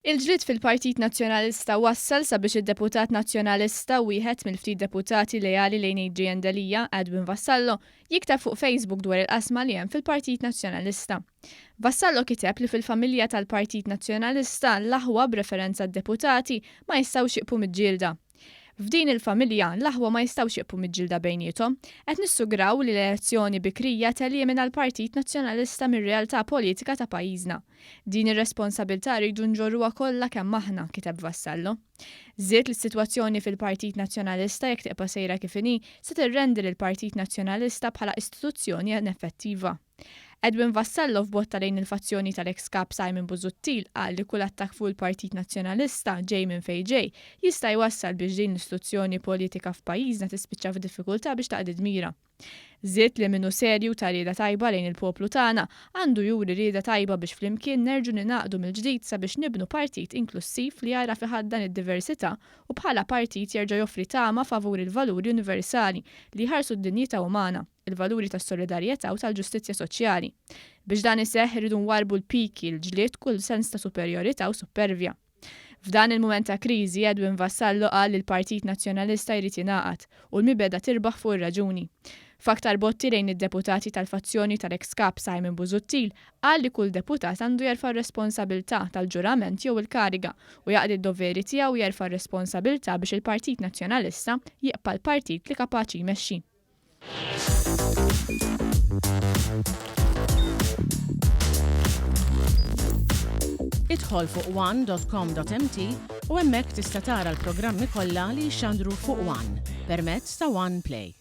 Il-ġlied fil-Partit Nazzjonalista wassal sabiex id-deputat nazzjonalista wieħed mill-ftit deputati lejali lejn Adrian Delija, Edwin Vassallo, jiktab fuq Facebook dwar il-qasma li hemm fil-Partit Nazzjonalista. Vassallo kiteb li fil-familja tal-Partit Nazzjonalista l-aħwa b'referenza d-deputati ma jistgħux jiqpu mid-ġielda. F'din il-familja l-aħwa ma jistgħux jiqpu mid-ġilda bejniethom, qed nissugraw li l-elezzjoni bikrija telimina l-Partit Nazzjonalista mir-realtà politika ta' pajjiżna. Din ir-responsabilità rridu nġorruha kollha kemm aħna, kiteb Vassallo. Żied li s-sitwazzjoni fil-Partit Nazzjonalista jekk tibqa' sejra kif inhi se tirrendi lill-Partit Nazzjonalista bħala istituzzjoni ineffettiva. Edwin Vassallo f'botta lejn il-fazzjoni tal-ex kap Simon Busuttil qal li kull attakk fuq il-Partit Nazzjonalista ġej minn fejn ġej jista' jwassal biex din l-istituzzjoni politika f'pajjiżna tispiċċa f'diffikultà biex taqdid mira. Żied li minnu serju ta' rieda tajba lejn il-poplu tagħna għandu juri rieda tajba biex flimkien nerġu ninaqdu mill-ġdid sabiex nibnu partit inklusiv li jara fiħaddan id-diversità u bħala partit jerġa' joffri tama favur il-valuri universali li jħarsu d-dinjità umana, il-valuri tas-solidarjetà u tal-ġustizzja soċjali. Biex dan iseħħ irridu nwarbu l-piki l-ġlied kull sens ta' superjorità u supervja. F'dan il-mument ta' kriżi Edwin Vassallo qal li l-Partit Nazzjonalista jrid jingħaqad u l-mibeda tirbaħ fuq ir-raġuni. F'aktar botti lejn id-deputati tal-fazzjoni tal-ex kap Simon Busuttil qal li kull deputat għandu jerfa' r-responsabilità tal-ġurament jew il-kariga u jaqdi d-doveri tiegħu jerfa' r-responsabilità biex il-Partit Nazzjonalista jibqa' l-partit li kapaċi jmexxi. Idħol fuq one.com.mt u hemmhekk tista' tara l-programmi kollha li jxandru fuq One permezz ta' One Play.